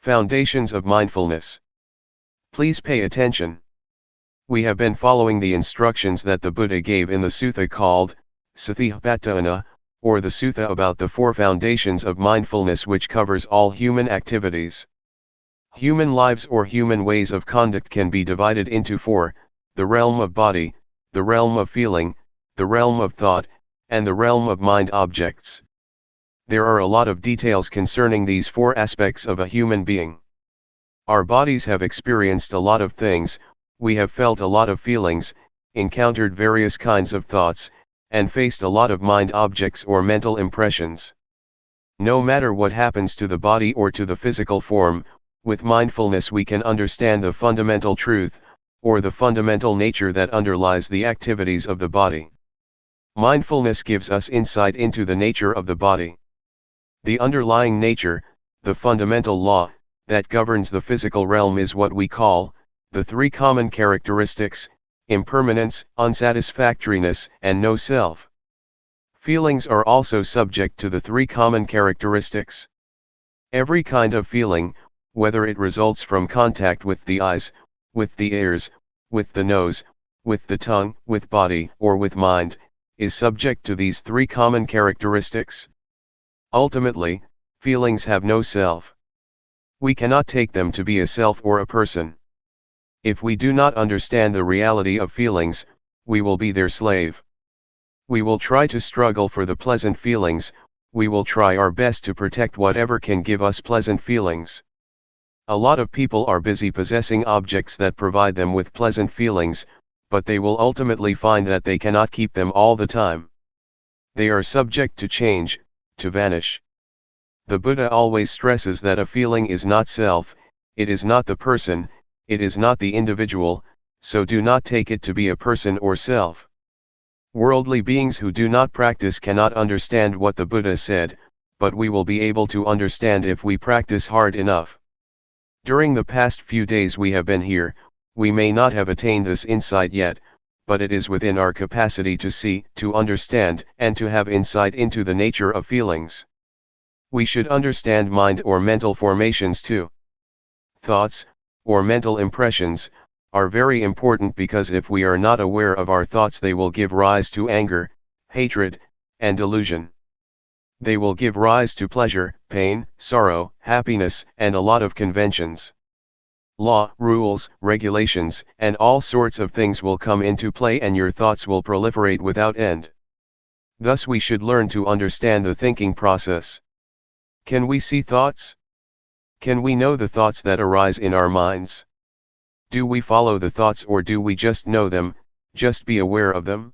Foundations of Mindfulness. Please pay attention. We have been following the instructions that the Buddha gave in the sutta called Satipatthana, or the sutta about the four foundations of mindfulness, which covers all human activities. Human lives or human ways of conduct can be divided into four: the realm of body, the realm of feeling, the realm of thought, and the realm of mind objects. There are a lot of details concerning these four aspects of a human being. Our bodies have experienced a lot of things, we have felt a lot of feelings, encountered various kinds of thoughts, and faced a lot of mind objects or mental impressions. No matter what happens to the body or to the physical form, with mindfulness we can understand the fundamental truth, or the fundamental nature that underlies the activities of the body. Mindfulness gives us insight into the nature of the body. The underlying nature, the fundamental law, that governs the physical realm is what we call the three common characteristics: impermanence, unsatisfactoriness, and no self. Feelings are also subject to the three common characteristics. Every kind of feeling, whether it results from contact with the eyes, with the ears, with the nose, with the tongue, with body, or with mind, is subject to these three common characteristics. Ultimately, feelings have no self. We cannot take them to be a self or a person. If we do not understand the reality of feelings, we will be their slave. We will try to struggle for the pleasant feelings, we will try our best to protect whatever can give us pleasant feelings. A lot of people are busy possessing objects that provide them with pleasant feelings, but they will ultimately find that they cannot keep them all the time. They are subject to change, to vanish. The Buddha always stresses that a feeling is not self, it is not the person, it is not the individual, so do not take it to be a person or self. Worldly beings who do not practice cannot understand what the Buddha said, but we will be able to understand if we practice hard enough. During the past few days we have been here, we may not have attained this insight yet, but it is within our capacity to see, to understand, and to have insight into the nature of feelings. We should understand mind or mental formations too. Thoughts, or mental impressions, are very important because if we are not aware of our thoughts they will give rise to anger, hatred, and delusion. They will give rise to pleasure, pain, sorrow, happiness, and a lot of conventions. Law, rules, regulations, and all sorts of things will come into play and your thoughts will proliferate without end. Thus we should learn to understand the thinking process. Can we see thoughts? Can we know the thoughts that arise in our minds? Do we follow the thoughts or do we just know them, just be aware of them?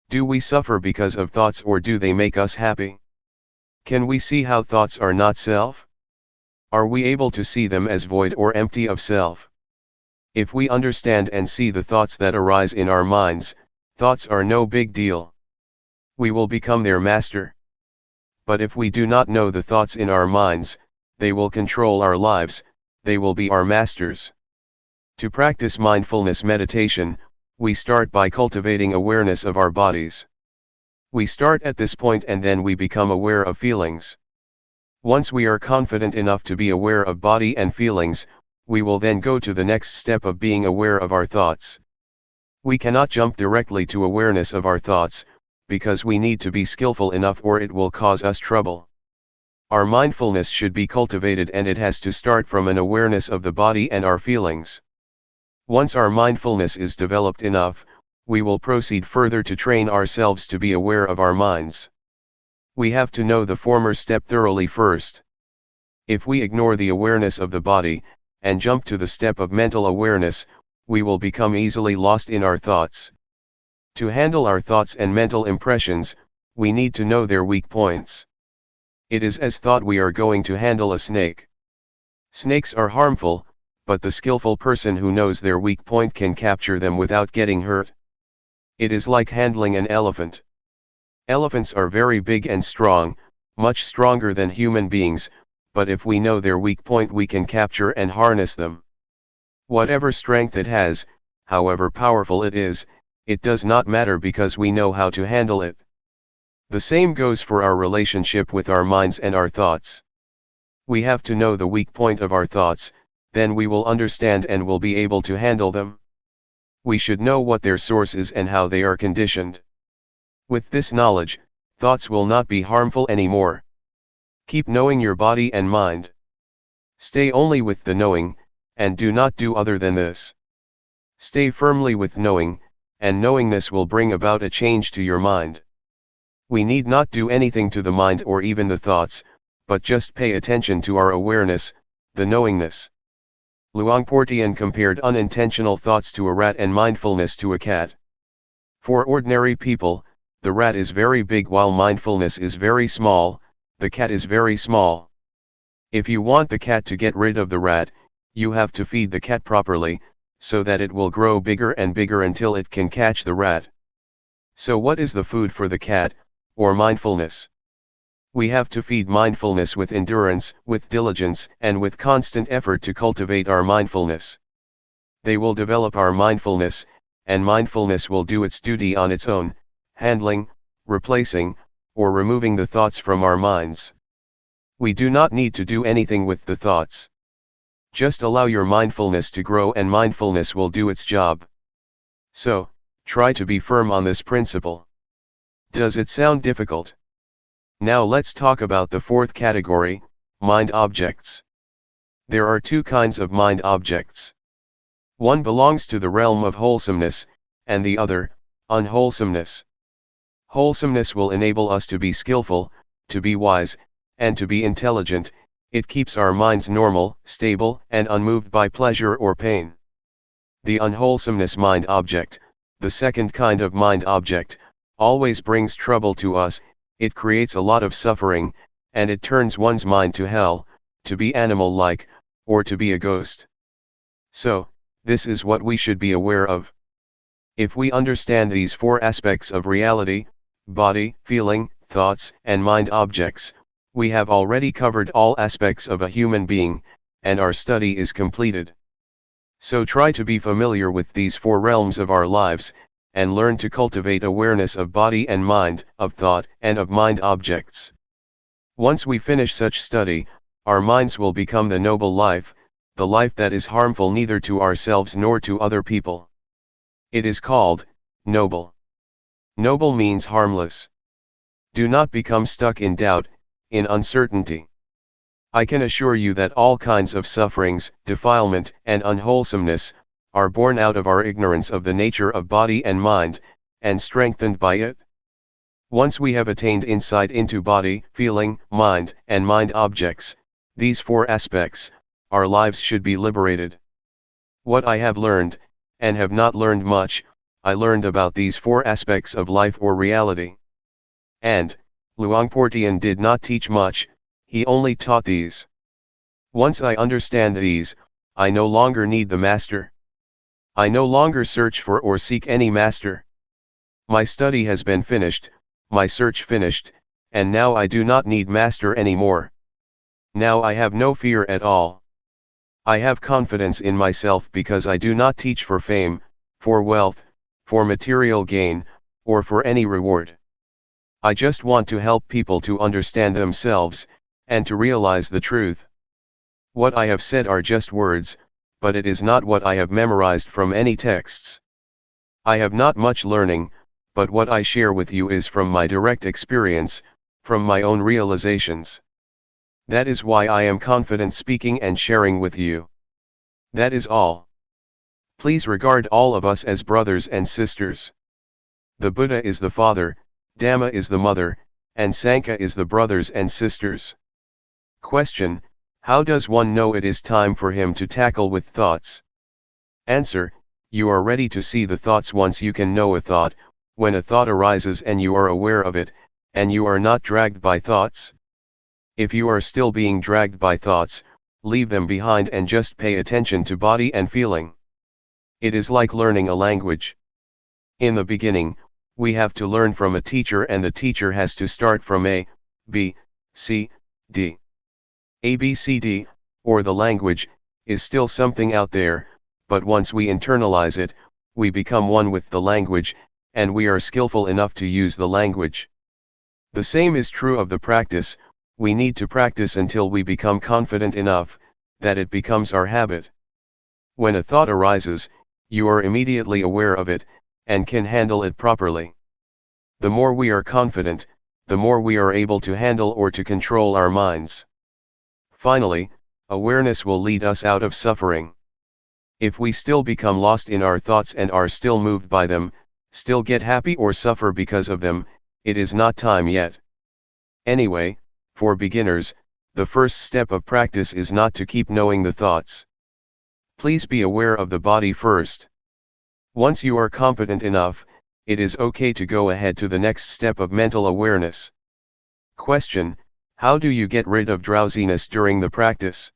Do we suffer because of thoughts or do they make us happy? Can we see how thoughts are not self? Are we able to see them as void or empty of self? If we understand and see the thoughts that arise in our minds, thoughts are no big deal. We will become their master. But if we do not know the thoughts in our minds, they will control our lives, they will be our masters. To practice mindfulness meditation, we start by cultivating awareness of our bodies. We start at this point and then we become aware of feelings. Once we are confident enough to be aware of body and feelings, we will then go to the next step of being aware of our thoughts. We cannot jump directly to awareness of our thoughts, because we need to be skillful enough or it will cause us trouble. Our mindfulness should be cultivated and it has to start from an awareness of the body and our feelings. Once our mindfulness is developed enough, we will proceed further to train ourselves to be aware of our minds. We have to know the former step thoroughly first. If we ignore the awareness of the body, and jump to the step of mental awareness, we will become easily lost in our thoughts. To handle our thoughts and mental impressions, We need to know their weak points. It is as thought we are going to handle a snake. Snakes are harmful, but the skillful person who knows their weak point can capture them without getting hurt. It is like handling an elephant. Elephants are very big and strong, much stronger than human beings, but if we know their weak point we can capture and harness them. Whatever strength it has, however powerful it is, it does not matter because we know how to handle it. The same goes for our relationship with our minds and our thoughts. We have to know the weak point of our thoughts, then we will understand and will be able to handle them. We should know what their source is and how they are conditioned. With this knowledge, thoughts will not be harmful anymore. Keep knowing your body and mind. Stay only with the knowing, and do not do other than this. Stay firmly with knowing, and knowingness will bring about a change to your mind. We need not do anything to the mind or even the thoughts, but just pay attention to our awareness, the knowingness. Luangpor Teean compared unintentional thoughts to a rat and mindfulness to a cat. For ordinary people, the rat is very big while mindfulness is very small, the cat is very small. If you want the cat to get rid of the rat, you have to feed the cat properly, so that it will grow bigger and bigger until it can catch the rat. So what is the food for the cat, or mindfulness? We have to feed mindfulness with endurance, with diligence, and with constant effort to cultivate our mindfulness. They will develop our mindfulness, and mindfulness will do its duty on its own, handling, replacing, or removing the thoughts from our minds. We do not need to do anything with the thoughts. Just allow your mindfulness to grow and mindfulness will do its job. So, try to be firm on this principle. Does it sound difficult? Now let's talk about the fourth category, mind objects. There are two kinds of mind objects. One belongs to the realm of wholesomeness, and the other, unwholesomeness. Wholesomeness will enable us to be skillful, to be wise, and to be intelligent. It keeps our minds normal, stable, and unmoved by pleasure or pain. The unwholesomeness mind object, the second kind of mind object, always brings trouble to us. It creates a lot of suffering, and it turns one's mind to hell, to be animal-like, or to be a ghost. So, this is what we should be aware of. If we understand these four aspects of reality, body, feeling, thoughts, and mind objects, we have already covered all aspects of a human being, and our study is completed. So try to be familiar with these four realms of our lives, and learn to cultivate awareness of body and mind, of thought and of mind objects. Once we finish such study, our minds will become the noble life, the life that is harmful neither to ourselves nor to other people. It is called noble. Noble means harmless. Do not become stuck in doubt, in uncertainty. I can assure you that all kinds of sufferings, defilement, and unwholesomeness are born out of our ignorance of the nature of body and mind, and strengthened by it. Once we have attained insight into body, feeling, mind, and mind objects, these four aspects, our lives should be liberated. What I have learned, and have not learned much, I learned about these four aspects of life or reality. And, Luangpor Teean did not teach much, he only taught these. Once I understand these, I no longer need the master. I no longer search for or seek any master. My study has been finished, my search finished, and now I do not need master anymore. Now I have no fear at all. I have confidence in myself because I do not teach for fame, for wealth, for material gain, or for any reward. I just want to help people to understand themselves, and to realize the truth. What I have said are just words, but it is not what I have memorized from any texts. I have not much learning, but what I share with you is from my direct experience, from my own realizations. That is why I am confident speaking and sharing with you. That is all. Please regard all of us as brothers and sisters. The Buddha is the father, Dhamma is the mother, and Sangha is the brothers and sisters. Question: how does one know it is time for him to tackle with thoughts? Answer: you are ready to see the thoughts once you can know a thought, when a thought arises and you are aware of it, and you are not dragged by thoughts? If you are still being dragged by thoughts, leave them behind and just pay attention to body and feeling. It is like learning a language. In the beginning, we have to learn from a teacher, and the teacher has to start from A, B, C, D. A, B, C, D, or the language, is still something out there, but once we internalize it, we become one with the language, and we are skillful enough to use the language. The same is true of the practice. We need to practice until we become confident enough that it becomes our habit. When a thought arises, you are immediately aware of it, and can handle it properly. The more we are confident, the more we are able to handle or to control our minds. Finally, awareness will lead us out of suffering. If we still become lost in our thoughts and are still moved by them, still get happy or suffer because of them, it is not time yet. Anyway, for beginners, the first step of practice is not to keep knowing the thoughts. Please be aware of the body first. Once you are competent enough, it is okay to go ahead to the next step of mental awareness. Question: how do you get rid of drowsiness during the practice?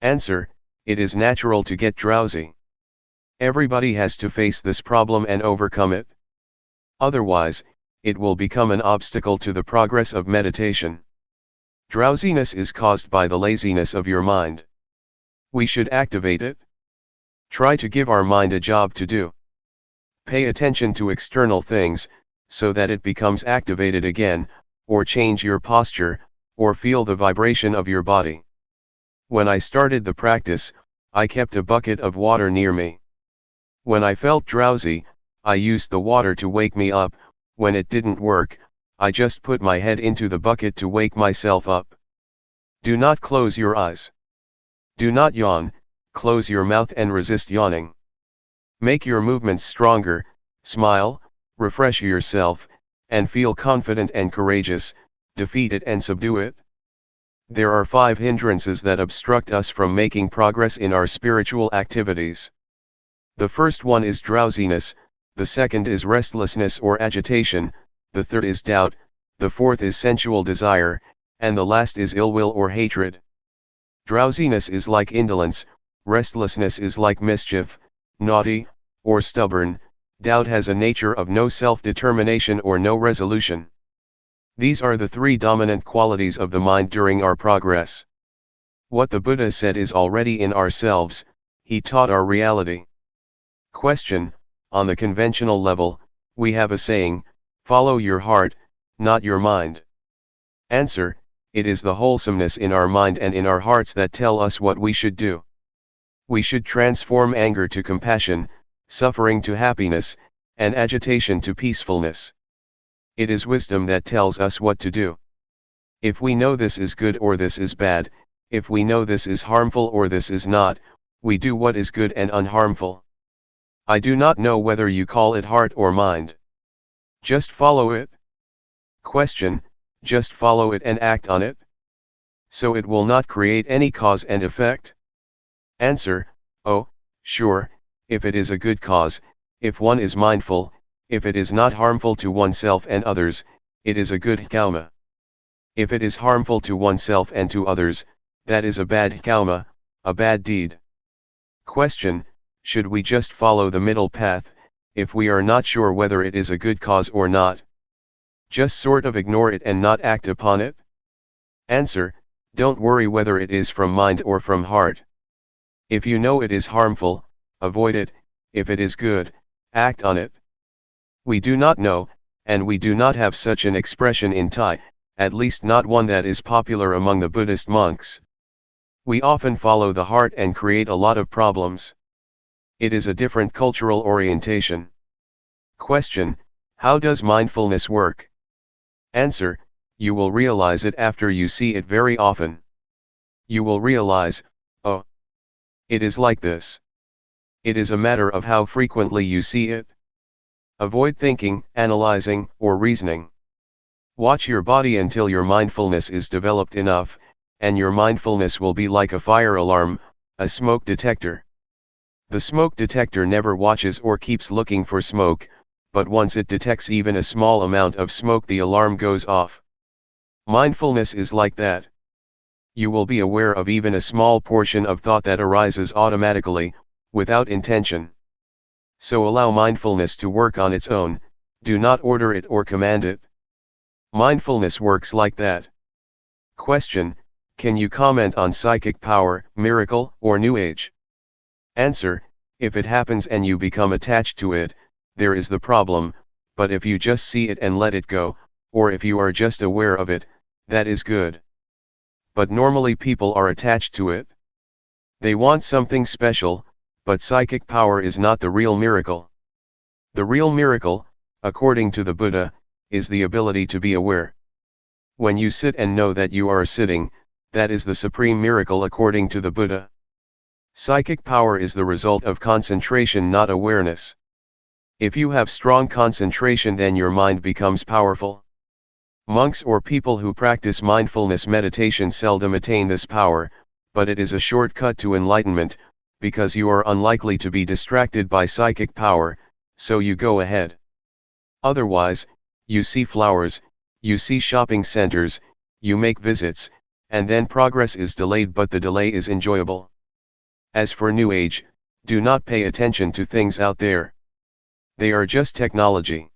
Answer: it is natural to get drowsy. Everybody has to face this problem and overcome it. Otherwise, it will become an obstacle to the progress of meditation. Drowsiness is caused by the laziness of your mind. We should activate it. Try to give our mind a job to do. Pay attention to external things, so that it becomes activated again, or change your posture, or feel the vibration of your body. When I started the practice, I kept a bucket of water near me. When I felt drowsy, I used the water to wake me up. When it didn't work, I just put my head into the bucket to wake myself up. Do not close your eyes. Do not yawn, close your mouth and resist yawning. Make your movements stronger, smile, refresh yourself, and feel confident and courageous. Defeat it and subdue it. There are 5 hindrances that obstruct us from making progress in our spiritual activities. The first one is drowsiness, the second is restlessness or agitation, the third is doubt, the fourth is sensual desire, and the last is ill will or hatred. Drowsiness is like indolence, restlessness is like mischief, naughty, or stubborn, doubt has a nature of no self-determination or no resolution. These are the 3 dominant qualities of the mind during our progress. What the Buddha said is already in ourselves. He taught our reality. Question: on the conventional level, we have a saying, follow your heart, not your mind. Answer: it is the wholesomeness in our mind and in our hearts that tell us what we should do. We should transform anger to compassion, suffering to happiness, and agitation to peacefulness. It is wisdom that tells us what to do. If we know this is good or this is bad, if we know this is harmful or this is not, we do what is good and unharmful. I do not know whether you call it heart or mind. Just follow it. Question: just follow it and act on it? So it will not create any cause and effect? Answer: oh, sure, if it is a good cause, if one is mindful, if it is not harmful to oneself and others, it is a good karma. If it is harmful to oneself and to others, that is a bad karma, a bad deed. Question: should we just follow the middle path, if we are not sure whether it is a good cause or not? Just sort of ignore it and not act upon it? Answer: don't worry whether it is from mind or from heart. If you know it is harmful, avoid it. If it is good, act on it. We do not know, and we do not have such an expression in Thai, at least not one that is popular among the Buddhist monks. We often follow the heart and create a lot of problems. It is a different cultural orientation. Question: how does mindfulness work? Answer: you will realize it after you see it very often. You will realize, oh, it is like this. It is a matter of how frequently you see it. Avoid thinking, analyzing, or reasoning. Watch your body until your mindfulness is developed enough, and your mindfulness will be like a fire alarm, a smoke detector. The smoke detector never watches or keeps looking for smoke, but once it detects even a small amount of smoke, the alarm goes off. Mindfulness is like that. You will be aware of even a small portion of thought that arises automatically, without intention. So allow mindfulness to work on its own, do not order it or command it. Mindfulness works like that. Question: can you comment on psychic power, miracle, or New Age? Answer: if it happens and you become attached to it, there is the problem, but if you just see it and let it go, or if you are just aware of it, that is good. But normally people are attached to it. They want something special, but psychic power is not the real miracle. The real miracle, according to the Buddha, is the ability to be aware. When you sit and know that you are sitting, that is the supreme miracle according to the Buddha. Psychic power is the result of concentration, not awareness. If you have strong concentration, then your mind becomes powerful. Monks or people who practice mindfulness meditation seldom attain this power, but it is a shortcut to enlightenment, because you are unlikely to be distracted by psychic power, so you go ahead. Otherwise, you see flowers, you see shopping centers, you make visits, and then progress is delayed, but the delay is enjoyable. As for New Age, do not pay attention to things out there. They are just technology.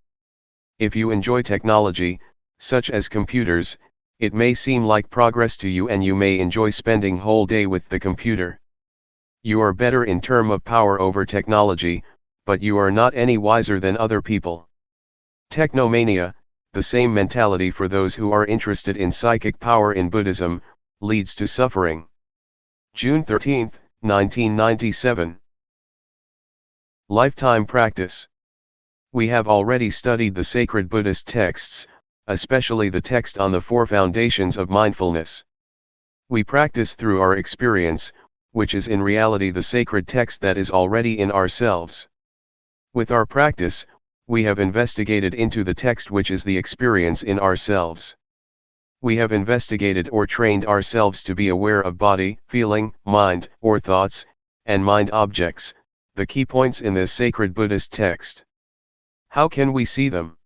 If you enjoy technology, such as computers, it may seem like progress to you and you may enjoy spending whole day with the computer. You are better in terms of power over technology, but you are not any wiser than other people. Technomania, the same mentality for those who are interested in psychic power in Buddhism, leads to suffering. June 13, 1997. Lifetime practice. We have already studied the sacred Buddhist texts, especially the text on the four foundations of mindfulness. We practice through our experience, which is in reality the sacred text that is already in ourselves. With our practice, we have investigated into the text which is the experience in ourselves. We have investigated or trained ourselves to be aware of body, feeling, mind, or thoughts, and mind objects, the key points in this sacred Buddhist text. How can we see them?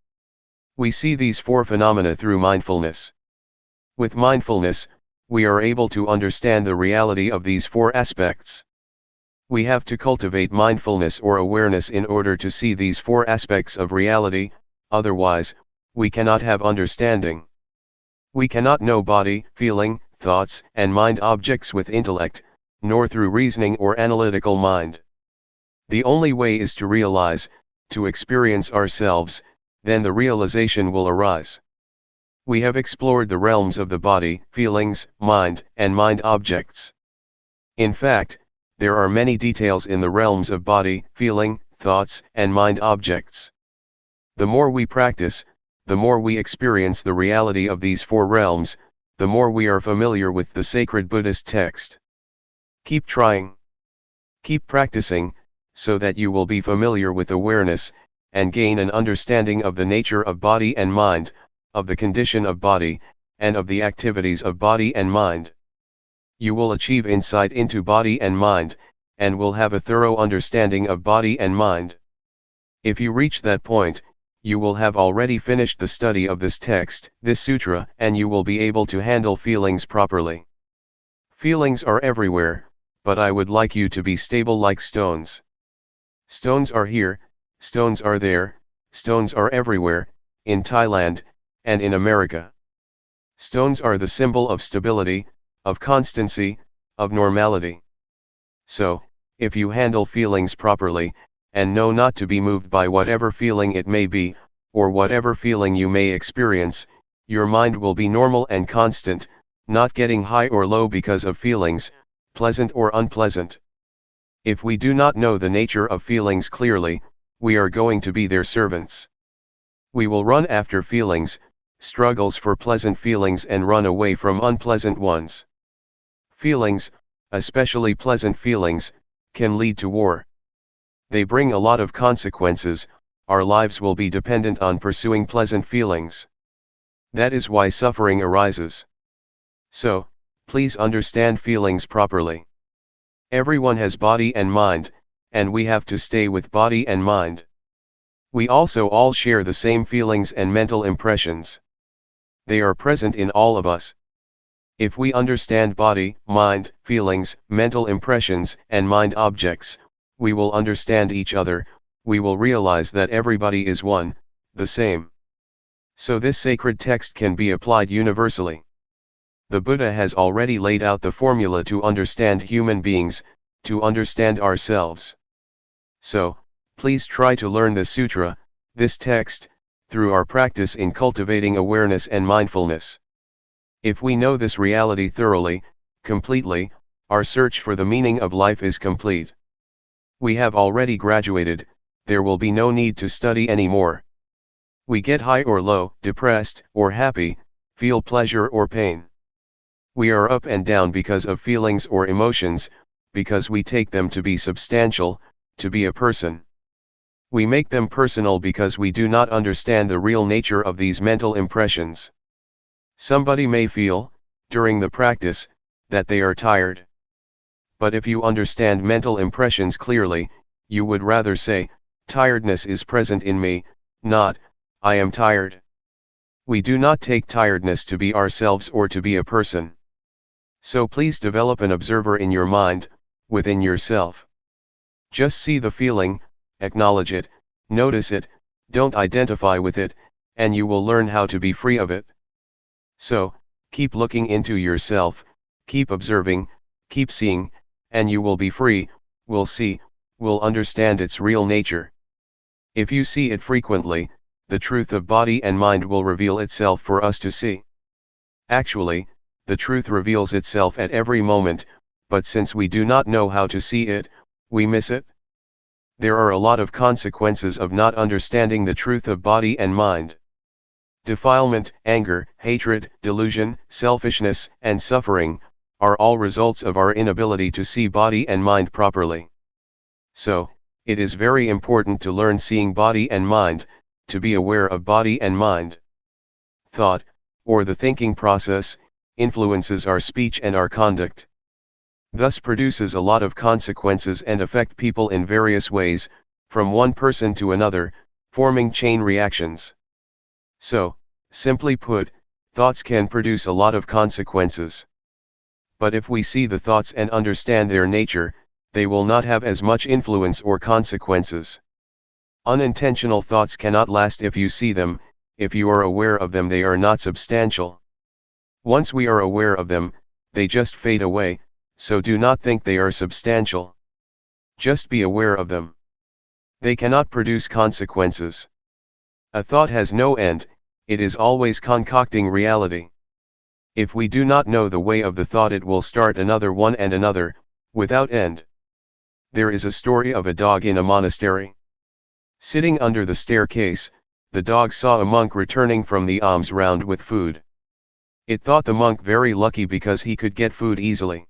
We see these four phenomena through mindfulness. With mindfulness, we are able to understand the reality of these four aspects. We have to cultivate mindfulness or awareness in order to see these four aspects of reality, otherwise, we cannot have understanding. We cannot know body, feeling, thoughts, and mind objects with intellect, nor through reasoning or analytical mind. The only way is to realize, to experience ourselves, then the realization will arise. We have explored the realms of the body, feelings, mind, and mind objects. In fact, there are many details in the realms of body, feeling, thoughts, and mind objects. The more we practice, the more we experience the reality of these four realms, the more we are familiar with the sacred Buddhist text. Keep trying. Keep practicing, so that you will be familiar with awareness, and gain an understanding of the nature of body and mind, of the condition of body, and of the activities of body and mind. You will achieve insight into body and mind, and will have a thorough understanding of body and mind. If you reach that point, you will have already finished the study of this text, this sutra, and you will be able to handle feelings properly. Feelings are everywhere, but I would like you to be stable like stones. Stones are here, stones are there, stones are everywhere, in Thailand, and in America. Stones are the symbol of stability, of constancy, of normality. So, if you handle feelings properly, and know not to be moved by whatever feeling it may be, or whatever feeling you may experience, your mind will be normal and constant, not getting high or low because of feelings, pleasant or unpleasant. If we do not know the nature of feelings clearly, we are going to be their servants. We will run after feelings, struggles for pleasant feelings and run away from unpleasant ones. Feelings, especially pleasant feelings, can lead to war. They bring a lot of consequences. Our lives will be dependent on pursuing pleasant feelings. That is why suffering arises. So, please understand feelings properly. Everyone has body and mind, and we have to stay with body and mind. We also all share the same feelings and mental impressions. They are present in all of us. If we understand body, mind, feelings, mental impressions, and mind objects, we will understand each other, we will realize that everybody is one, the same. So this sacred text can be applied universally. The Buddha has already laid out the formula to understand human beings, to understand ourselves. So, please try to learn the sutra, this text, through our practice in cultivating awareness and mindfulness. If we know this reality thoroughly, completely, our search for the meaning of life is complete. We have already graduated, there will be no need to study anymore. We get high or low, depressed or happy, feel pleasure or pain. We are up and down because of feelings or emotions, because we take them to be substantial, to be a person. We make them personal because we do not understand the real nature of these mental impressions. Somebody may feel, during the practice, that they are tired. But if you understand mental impressions clearly, you would rather say, tiredness is present in me, not, I am tired. We do not take tiredness to be ourselves or to be a person. So please develop an observer in your mind, within yourself. Just see the feeling, acknowledge it, notice it, don't identify with it, and you will learn how to be free of it. So, keep looking into yourself, keep observing, keep seeing, and you will be free, will see, will understand its real nature. If you see it frequently, the truth of body and mind will reveal itself for us to see. Actually, the truth reveals itself at every moment, but since we do not know how to see it, we miss it. There are a lot of consequences of not understanding the truth of body and mind. Defilement, anger, hatred, delusion, selfishness, and suffering, are all results of our inability to see body and mind properly. So, it is very important to learn seeing body and mind, to be aware of body and mind. Thought, or the thinking process, influences our speech and our conduct. Thus produces a lot of consequences and affect people in various ways, from one person to another, forming chain reactions. So, simply put, thoughts can produce a lot of consequences. But if we see the thoughts and understand their nature, they will not have as much influence or consequences. Unintentional thoughts cannot last if you see them, if you are aware of them they are not substantial. Once we are aware of them, they just fade away, so do not think they are substantial. Just be aware of them. They cannot produce consequences. A thought has no end, it is always concocting reality. If we do not know the way of the thought it will start another one and another, without end. There is a story of a dog in a monastery. Sitting under the staircase, the dog saw a monk returning from the alms round with food. It thought the monk very lucky because he could get food easily.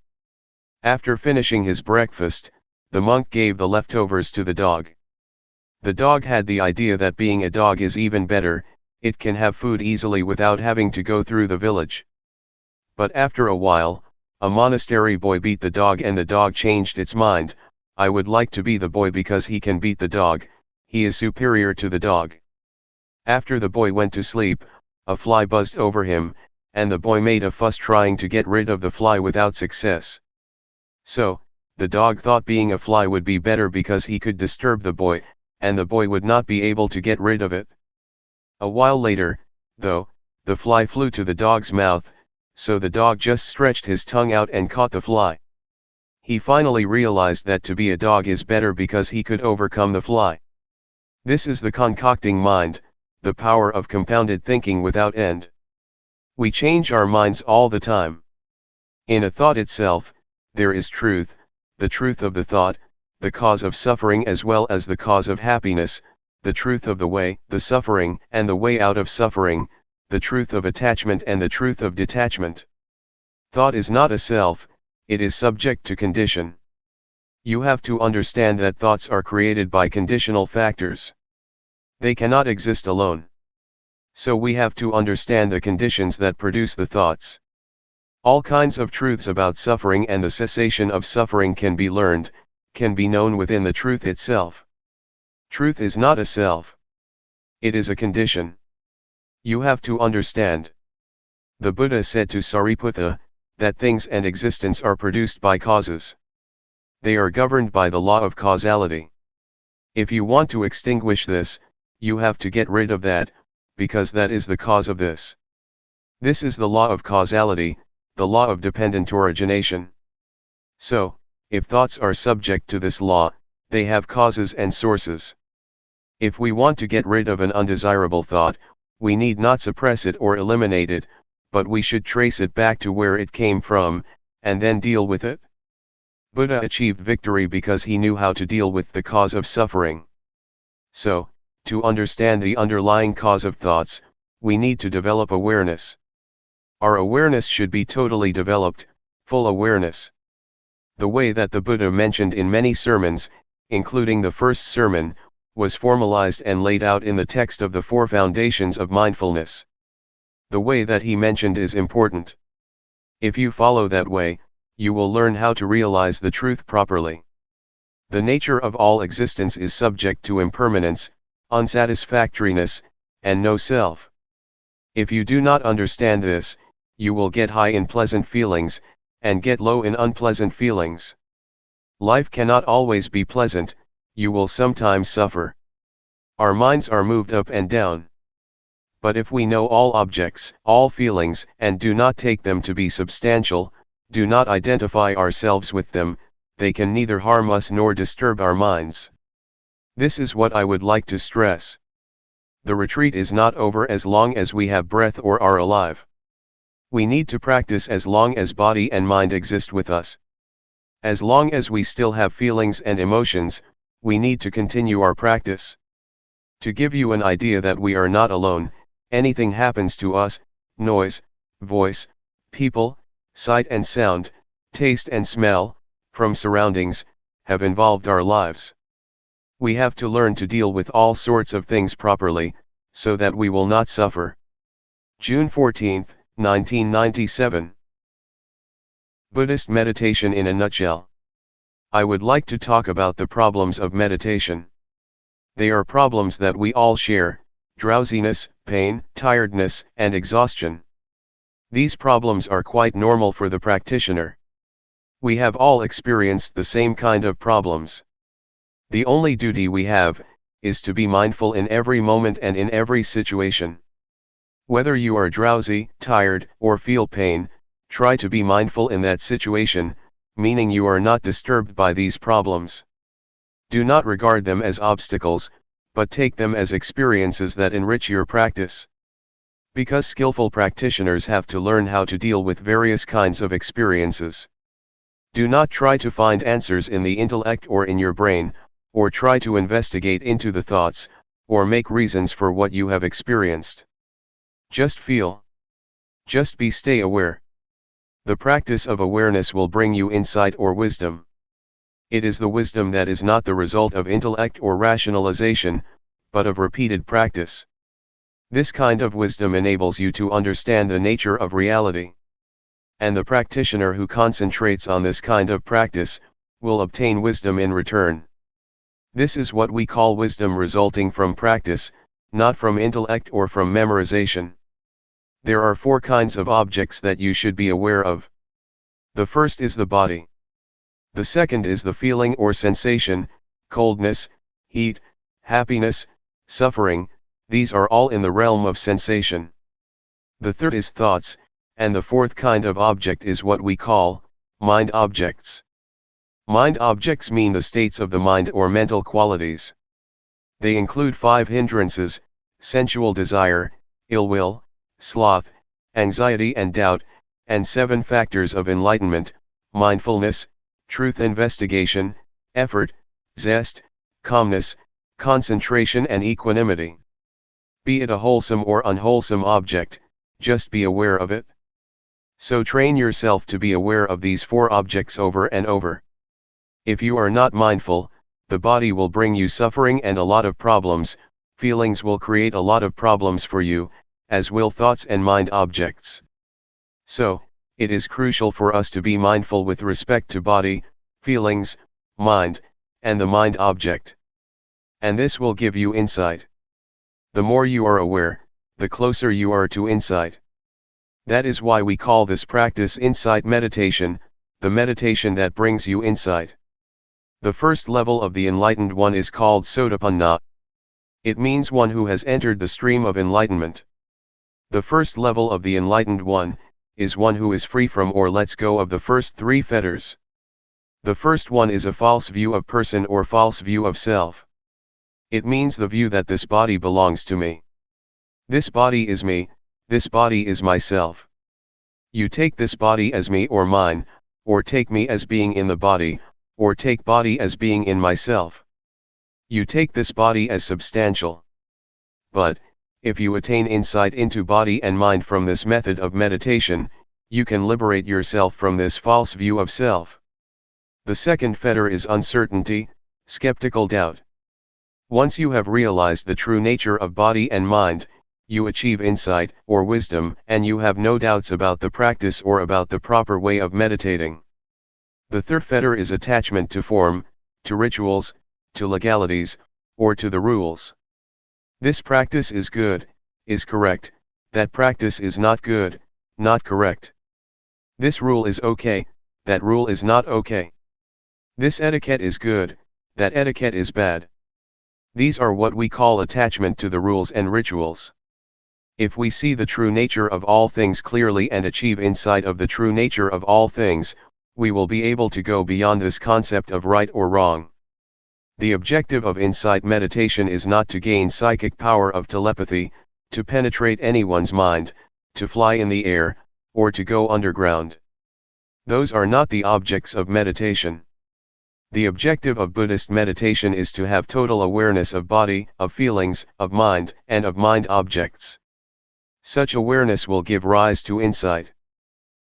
After finishing his breakfast, the monk gave the leftovers to the dog. The dog had the idea that being a dog is even better, it can have food easily without having to go through the village. But after a while, a monastery boy beat the dog and the dog changed its mind, I would like to be the boy because he can beat the dog, he is superior to the dog. After the boy went to sleep, a fly buzzed over him, and the boy made a fuss trying to get rid of the fly without success. So, the dog thought being a fly would be better because he could disturb the boy, and the boy would not be able to get rid of it. A while later, though, the fly flew to the dog's mouth, so the dog just stretched his tongue out and caught the fly. He finally realized that to be a dog is better because he could overcome the fly. This is the concocting mind, the power of compounded thinking without end. We change our minds all the time. In a thought itself, there is truth, the truth of the thought, the cause of suffering as well as the cause of happiness, the truth of the way, the suffering and the way out of suffering, the truth of attachment and the truth of detachment. Thought is not a self, it is subject to condition. You have to understand that thoughts are created by conditional factors. They cannot exist alone. So we have to understand the conditions that produce the thoughts. All kinds of truths about suffering and the cessation of suffering can be learned, can be known within the truth itself. Truth is not a self. It is a condition. You have to understand. The Buddha said to Sariputta, that things and existence are produced by causes. They are governed by the law of causality. If you want to extinguish this, you have to get rid of that, because that is the cause of this. This is the law of causality, the law of dependent origination. So, if thoughts are subject to this law, they have causes and sources. If we want to get rid of an undesirable thought, we need not suppress it or eliminate it, but we should trace it back to where it came from, and then deal with it. Buddha achieved victory because he knew how to deal with the cause of suffering. So, to understand the underlying cause of thoughts, we need to develop awareness. Our awareness should be totally developed, full awareness. The way that the Buddha mentioned in many sermons, including the first sermon, was formalized and laid out in the text of the Four Foundations of Mindfulness. The way that he mentioned is important. If you follow that way, you will learn how to realize the truth properly. The nature of all existence is subject to impermanence, unsatisfactoriness, and no self. If you do not understand this, you will get high in pleasant feelings, and get low in unpleasant feelings. Life cannot always be pleasant, you will sometimes suffer. Our minds are moved up and down. But if we know all objects, all feelings, and do not take them to be substantial, do not identify ourselves with them, they can neither harm us nor disturb our minds. This is what I would like to stress. The retreat is not over as long as we have breath or are alive. We need to practice as long as body and mind exist with us. As long as we still have feelings and emotions, we need to continue our practice. To give you an idea that we are not alone, anything happens to us, noise, voice, people, sight and sound, taste and smell, from surroundings, have involved our lives. We have to learn to deal with all sorts of things properly, so that we will not suffer. June 14, 1997. Buddhist meditation in a nutshell. I would like to talk about the problems of meditation. They are problems that we all share: drowsiness, pain, tiredness, and exhaustion. These problems are quite normal for the practitioner. We have all experienced the same kind of problems. The only duty we have is to be mindful in every moment and in every situation. Whether you are drowsy, tired, or feel pain, try to be mindful in that situation, meaning you are not disturbed by these problems. Do not regard them as obstacles, but take them as experiences that enrich your practice. Because skillful practitioners have to learn how to deal with various kinds of experiences. Do not try to find answers in the intellect or in your brain, or try to investigate into the thoughts, or make reasons for what you have experienced. Just feel. Just stay aware. The practice of awareness will bring you insight or wisdom. It is the wisdom that is not the result of intellect or rationalization, but of repeated practice. This kind of wisdom enables you to understand the nature of reality. And the practitioner who concentrates on this kind of practice, will obtain wisdom in return. This is what we call wisdom resulting from practice, not from intellect or from memorization. There are four kinds of objects that you should be aware of. The first is the body. The second is the feeling or sensation: coldness, heat, happiness, suffering. These are all in the realm of sensation. The third is thoughts, and the fourth kind of object is what we call mind objects. Mind objects mean the states of the mind or mental qualities. They include 5 hindrances: sensual desire, ill will, sloth, anxiety and doubt, and 7 factors of enlightenment: mindfulness, truth investigation, effort, zest, calmness, concentration and equanimity. Be it a wholesome or unwholesome object, just be aware of it. So train yourself to be aware of these 4 objects over and over. If you are not mindful, the body will bring you suffering and a lot of problems, feelings will create a lot of problems for you, as will thoughts and mind objects. So, it is crucial for us to be mindful with respect to body, feelings, mind, and the mind object. And this will give you insight. The more you are aware, the closer you are to insight. That is why we call this practice insight meditation, the meditation that brings you insight. The first level of the enlightened one is called Sotapanna. It means one who has entered the stream of enlightenment. The first level of the enlightened one is one who is free from or lets go of the first three fetters. The first one is a false view of person or false view of self. It means the view that this body belongs to me. This body is me, this body is myself. You take this body as me or mine, or take me as being in the body, or take body as being in myself. You take this body as substantial. But, if you attain insight into body and mind from this method of meditation, you can liberate yourself from this false view of self. The second fetter is uncertainty, skeptical doubt. Once you have realized the true nature of body and mind, you achieve insight or wisdom, and you have no doubts about the practice or about the proper way of meditating. The third fetter is attachment to form, to rituals, to legalities, or to the rules. This practice is good, is correct, that practice is not good, not correct. This rule is okay, that rule is not okay. This etiquette is good, that etiquette is bad. These are what we call attachment to the rules and rituals. If we see the true nature of all things clearly and achieve insight of the true nature of all things, we will be able to go beyond this concept of right or wrong. The objective of insight meditation is not to gain psychic power of telepathy, to penetrate anyone's mind, to fly in the air, or to go underground. Those are not the objects of meditation. The objective of Buddhist meditation is to have total awareness of body, of feelings, of mind, and of mind objects. Such awareness will give rise to insight.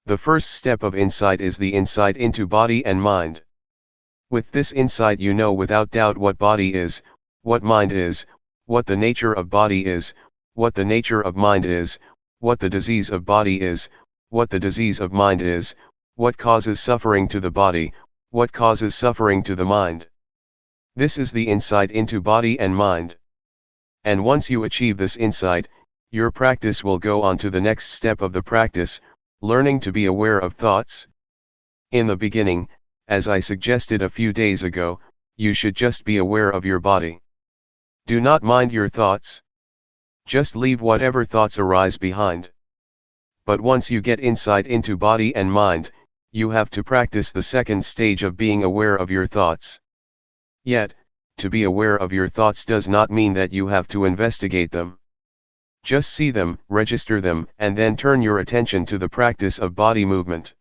The first step of insight is the insight into body and mind. With this insight you know without doubt what body is, what mind is, what the nature of body is, what the nature of mind is, what the disease of body is, what the disease of mind is, what causes suffering to the body, what causes suffering to the mind. This is the insight into body and mind. And once you achieve this insight, your practice will go on to the next step of the practice, learning to be aware of thoughts. In the beginning, as I suggested a few days ago, you should just be aware of your body. Do not mind your thoughts. Just leave whatever thoughts arise behind. But once you get insight into body and mind, you have to practice the second stage of being aware of your thoughts. Yet, to be aware of your thoughts does not mean that you have to investigate them. Just see them, register them, and then turn your attention to the practice of body movement.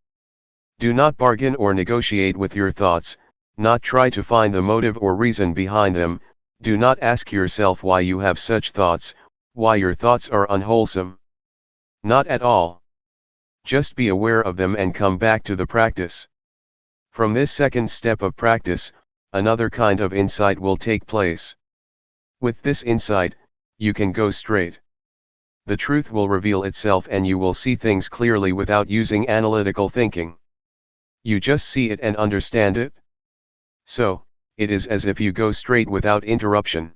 Do not bargain or negotiate with your thoughts, not try to find the motive or reason behind them, do not ask yourself why you have such thoughts, why your thoughts are unwholesome. Not at all. Just be aware of them and come back to the practice. From this second step of practice, another kind of insight will take place. With this insight, you can go straight. The truth will reveal itself and you will see things clearly without using analytical thinking. You just see it and understand it. So, it is as if you go straight without interruption.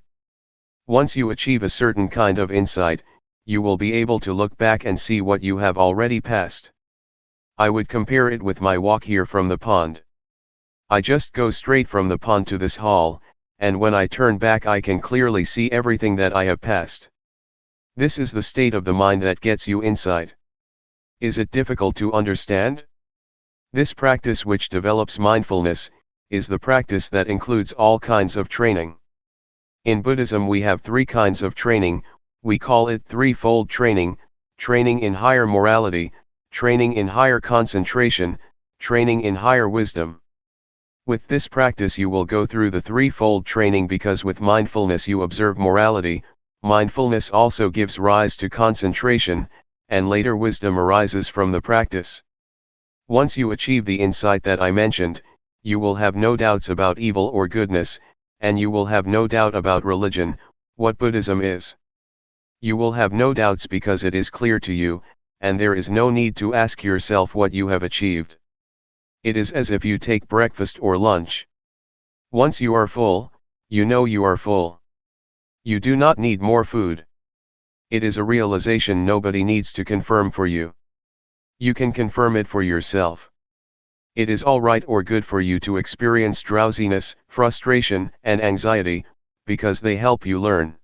Once you achieve a certain kind of insight, you will be able to look back and see what you have already passed. I would compare it with my walk here from the pond. I just go straight from the pond to this hall, and when I turn back I can clearly see everything that I have passed. This is the state of the mind that gets you insight. Is it difficult to understand? This practice, which develops mindfulness, is the practice that includes all kinds of training. In Buddhism we have three kinds of training. We call it threefold training: training in higher morality, training in higher concentration, training in higher wisdom. With this practice you will go through the threefold training because with mindfulness you observe morality, mindfulness also gives rise to concentration, and later wisdom arises from the practice. Once you achieve the insight that I mentioned, you will have no doubts about evil or goodness, and you will have no doubt about religion, what Buddhism is. You will have no doubts because it is clear to you, and there is no need to ask yourself what you have achieved. It is as if you take breakfast or lunch. Once you are full, you know you are full. You do not need more food. It is a realization nobody needs to confirm for you. You can confirm it for yourself. It is all right or good for you to experience drowsiness, frustration, and anxiety, because they help you learn.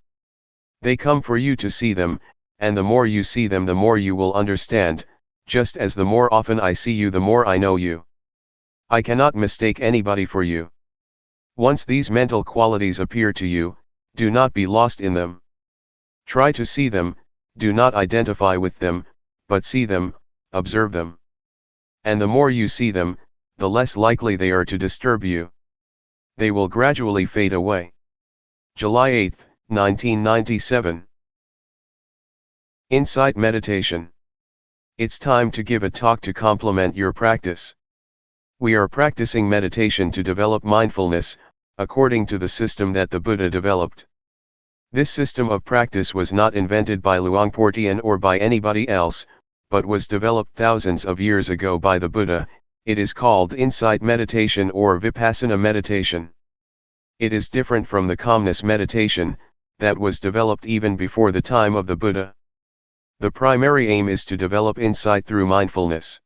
They come for you to see them, and the more you see them the more you will understand, just as the more often I see you the more I know you. I cannot mistake anybody for you. Once these mental qualities appear to you, do not be lost in them. Try to see them, do not identify with them, but see them, observe them. And the more you see them, the less likely they are to disturb you. They will gradually fade away. July 8, 1997. Insight Meditation. It's time to give a talk to complement your practice. We are practicing meditation to develop mindfulness, according to the system that the Buddha developed. This system of practice was not invented by Luangpor Teean or by anybody else, but was developed thousands of years ago by the Buddha. It is called insight meditation or Vipassana meditation. It is different from the calmness meditation, that was developed even before the time of the Buddha. The primary aim is to develop insight through mindfulness.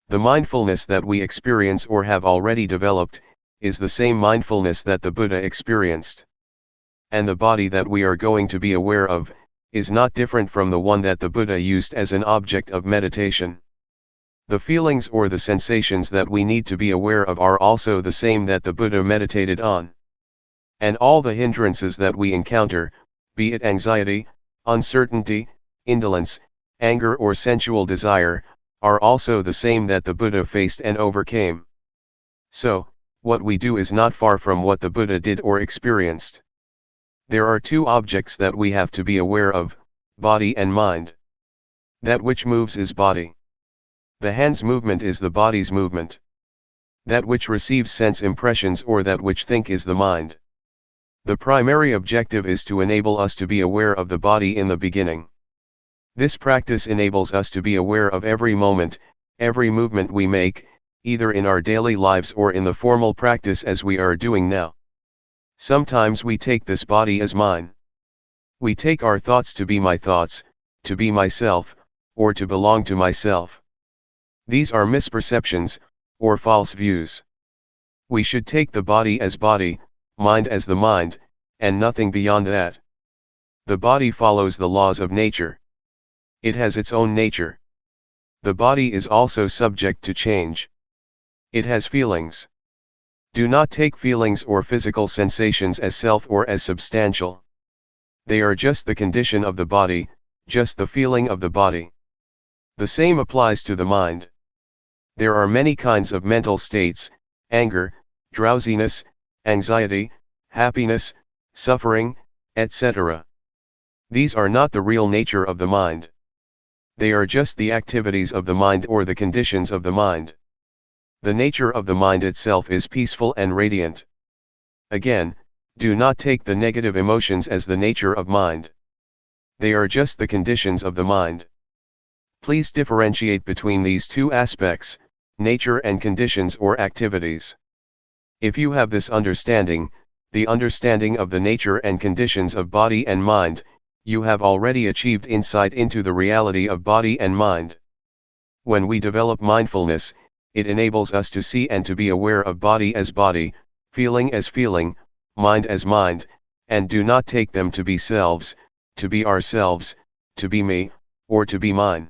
The mindfulness that we experience or have already developed, is the same mindfulness that the Buddha experienced. And the body that we are going to be aware of, is not different from the one that the Buddha used as an object of meditation. The feelings or the sensations that we need to be aware of are also the same that the Buddha meditated on. And all the hindrances that we encounter, be it anxiety, uncertainty, indolence, anger or sensual desire, are also the same that the Buddha faced and overcame. So, what we do is not far from what the Buddha did or experienced. There are two objects that we have to be aware of, body and mind. That which moves is body. The hand's movement is the body's movement. That which receives sense impressions or that which think is the mind. The primary objective is to enable us to be aware of the body in the beginning. This practice enables us to be aware of every moment, every movement we make, either in our daily lives or in the formal practice as we are doing now. Sometimes we take this body as mine. We take our thoughts to be my thoughts, to be myself, or to belong to myself. These are misperceptions, or false views. We should take the body as body, mind as the mind, and nothing beyond that. The body follows the laws of nature. It has its own nature. The body is also subject to change. It has feelings. Do not take feelings or physical sensations as self or as substantial. They are just the condition of the body, just the feeling of the body. The same applies to the mind. There are many kinds of mental states: anger, drowsiness, anxiety, happiness, suffering, etc. These are not the real nature of the mind. They are just the activities of the mind or the conditions of the mind. The nature of the mind itself is peaceful and radiant. Again, do not take the negative emotions as the nature of mind. They are just the conditions of the mind. Please differentiate between these two aspects, nature and conditions or activities. If you have this understanding, the understanding of the nature and conditions of body and mind, you have already achieved insight into the reality of body and mind. When we develop mindfulness, it enables us to see and to be aware of body as body, feeling as feeling, mind as mind, and do not take them to be selves, to be ourselves, to be me, or to be mine.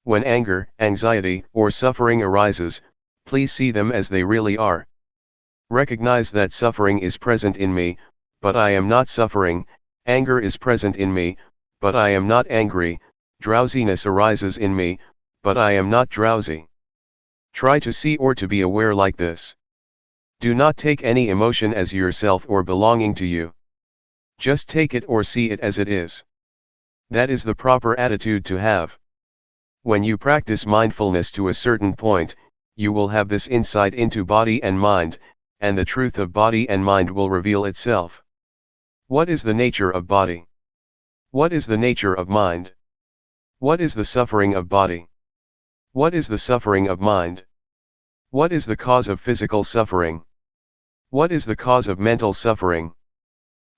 When anger, anxiety, or suffering arises, please see them as they really are. Recognize that suffering is present in me, but I am not suffering. Anger is present in me, but I am not angry. Drowsiness arises in me, but I am not drowsy. Try to see or to be aware like this. Do not take any emotion as yourself or belonging to you. Just take it or see it as it is. That is the proper attitude to have. When you practice mindfulness to a certain point, you will have this insight into body and mind, and the truth of body and mind will reveal itself. What is the nature of body? What is the nature of mind? What is the suffering of body? What is the suffering of mind? What is the cause of physical suffering? What is the cause of mental suffering?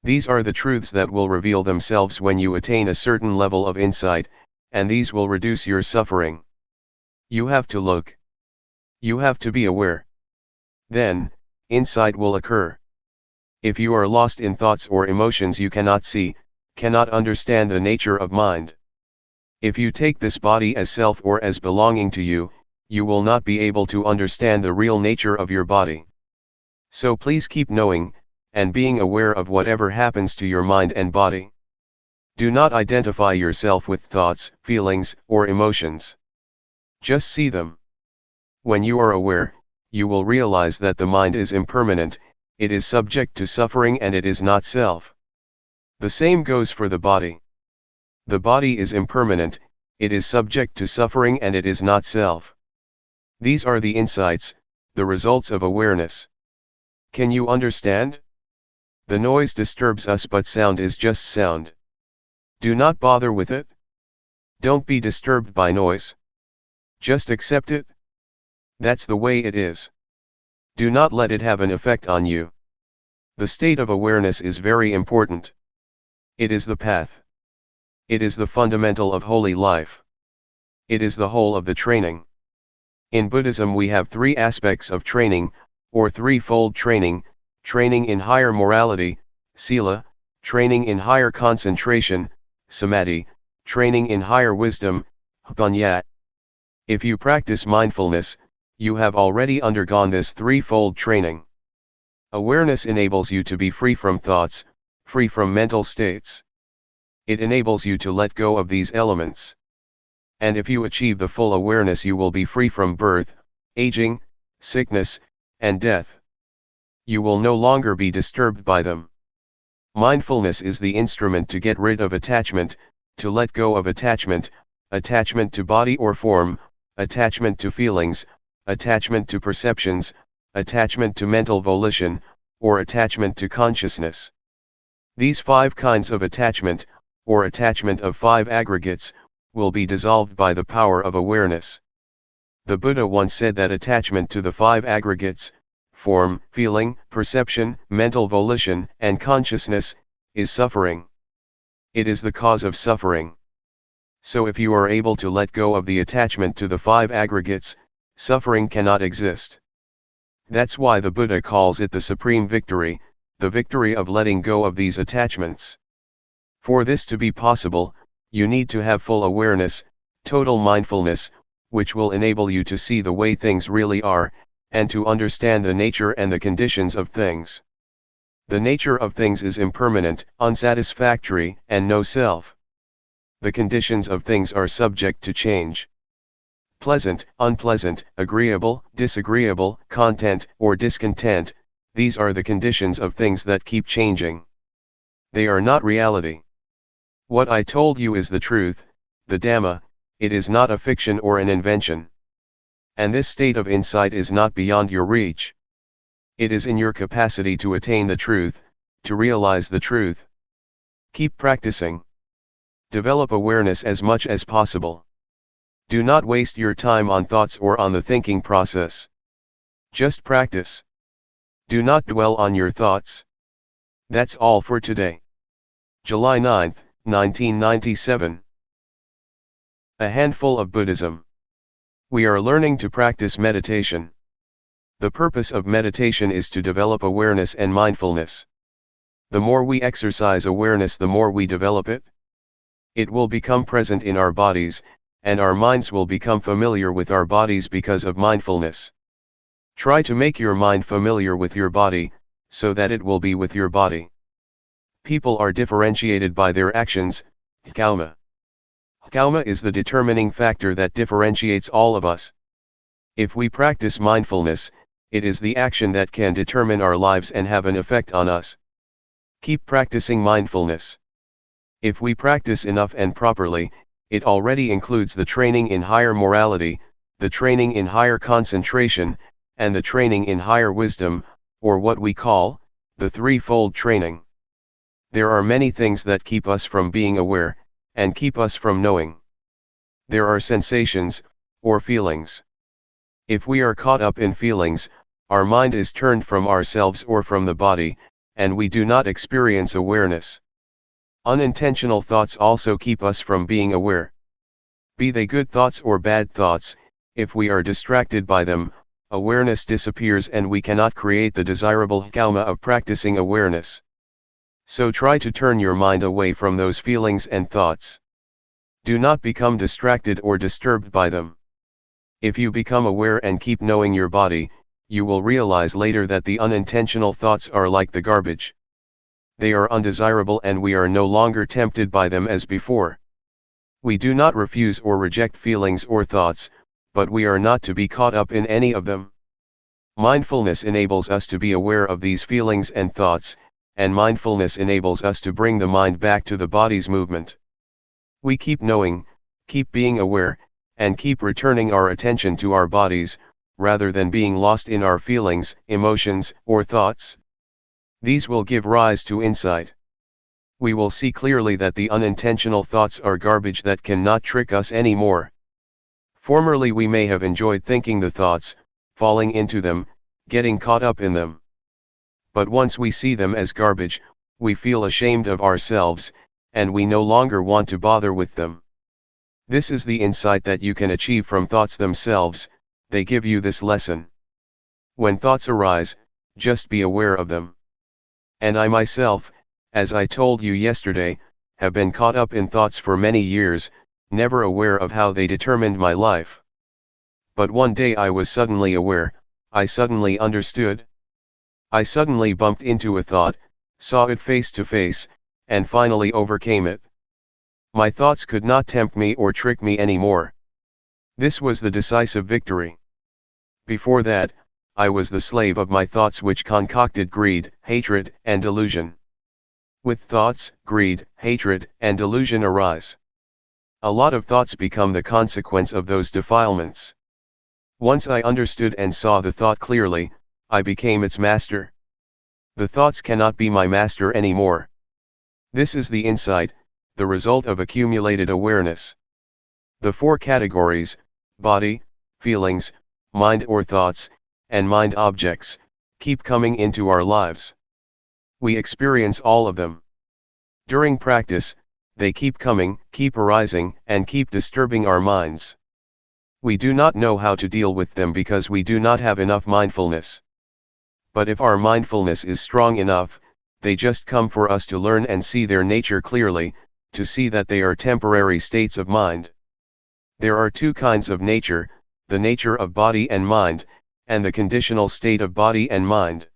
These are the truths that will reveal themselves when you attain a certain level of insight, and these will reduce your suffering. You have to look. You have to be aware. Then, insight will occur. If you are lost in thoughts or emotions, you cannot see, cannot understand the nature of mind. If you take this body as self or as belonging to you, you will not be able to understand the real nature of your body. So please keep knowing, and being aware of whatever happens to your mind and body. Do not identify yourself with thoughts, feelings, or emotions. Just see them. When you are aware, you will realize that the mind is impermanent, it is subject to suffering, and it is not self. The same goes for the body. The body is impermanent, it is subject to suffering, and it is not self. These are the insights, the results of awareness. Can you understand? The noise disturbs us, but sound is just sound. Do not bother with it. Don't be disturbed by noise. Just accept it. That's the way it is. Do not let it have an effect on you. The state of awareness is very important. It is the path. It is the fundamental of holy life. It is the whole of the training. In Buddhism we have three aspects of training, or threefold training: training in higher morality, sila; training in higher concentration, samadhi; training in higher wisdom, panya. If you practice mindfulness, you have already undergone this threefold training. Awareness enables you to be free from thoughts, free from mental states. It enables you to let go of these elements. And if you achieve the full awareness, you will be free from birth, aging, sickness, and death. You will no longer be disturbed by them. Mindfulness is the instrument to get rid of attachment, to let go of attachment, attachment to body or form, attachment to feelings, attachment to perceptions, attachment to mental volition, or attachment to consciousness. These 5 kinds of attachment, or attachment of 5 aggregates, will be dissolved by the power of awareness. The Buddha once said that attachment to the 5 aggregates, form, feeling, perception, mental volition, and consciousness, is suffering. It is the cause of suffering. So if you are able to let go of the attachment to the 5 aggregates, suffering cannot exist. That's why the Buddha calls it the supreme victory, the victory of letting go of these attachments. For this to be possible, you need to have full awareness, total mindfulness, which will enable you to see the way things really are, and to understand the nature and the conditions of things. The nature of things is impermanent, unsatisfactory, and no self. The conditions of things are subject to change. Pleasant, unpleasant, agreeable, disagreeable, content or discontent, these are the conditions of things that keep changing. They are not reality. What I told you is the truth, the Dhamma, it is not a fiction or an invention. And this state of insight is not beyond your reach. It is in your capacity to attain the truth, to realize the truth. Keep practicing. Develop awareness as much as possible. Do not waste your time on thoughts or on the thinking process. Just practice. Do not dwell on your thoughts. That's all for today. July 9, 1997. A handful of Buddhism. We are learning to practice meditation. The purpose of meditation is to develop awareness and mindfulness. The more we exercise awareness, the more we develop it. It will become present in our bodies, and our minds will become familiar with our bodies because of mindfulness. Try to make your mind familiar with your body, so that it will be with your body. People are differentiated by their actions, karma. Karma is the determining factor that differentiates all of us. If we practice mindfulness, it is the action that can determine our lives and have an effect on us. Keep practicing mindfulness. If we practice enough and properly, it already includes the training in higher morality, the training in higher concentration, and the training in higher wisdom, or what we call, the threefold training. There are many things that keep us from being aware, and keep us from knowing. There are sensations, or feelings. If we are caught up in feelings, our mind is turned from ourselves or from the body, and we do not experience awareness. Unintentional thoughts also keep us from being aware. Be they good thoughts or bad thoughts, if we are distracted by them, awareness disappears and we cannot create the desirable karma of practicing awareness. So try to turn your mind away from those feelings and thoughts. Do not become distracted or disturbed by them. If you become aware and keep knowing your body, you will realize later that the unintentional thoughts are like the garbage. They are undesirable and we are no longer tempted by them as before. We do not refuse or reject feelings or thoughts, but we are not to be caught up in any of them. Mindfulness enables us to be aware of these feelings and thoughts, and mindfulness enables us to bring the mind back to the body's movement. We keep knowing, keep being aware, and keep returning our attention to our bodies, rather than being lost in our feelings, emotions, or thoughts. These will give rise to insight. We will see clearly that the unintentional thoughts are garbage that cannot trick us anymore. Formerly we may have enjoyed thinking the thoughts, falling into them, getting caught up in them. But once we see them as garbage, we feel ashamed of ourselves, and we no longer want to bother with them. This is the insight that you can achieve from thoughts themselves. They give you this lesson. When thoughts arise, just be aware of them. And I myself, as I told you yesterday, have been caught up in thoughts for many years, never aware of how they determined my life. But one day I was suddenly aware, I suddenly understood. I suddenly bumped into a thought, saw it face to face, and finally overcame it. My thoughts could not tempt me or trick me anymore. This was the decisive victory. Before that, I was the slave of my thoughts which concocted greed, hatred, and delusion. With thoughts, greed, hatred, and delusion arise. A lot of thoughts become the consequence of those defilements. Once I understood and saw the thought clearly, I became its master. The thoughts cannot be my master anymore. This is the insight, the result of accumulated awareness. The four categories, body, feelings, mind or thoughts, and mind objects, keep coming into our lives. We experience all of them. During practice, they keep coming, keep arising, and keep disturbing our minds. We do not know how to deal with them because we do not have enough mindfulness. But if our mindfulness is strong enough, they just come for us to learn and see their nature clearly, to see that they are temporary states of mind. There are two kinds of nature, the nature of body and mind, and the conditional state of body and mind.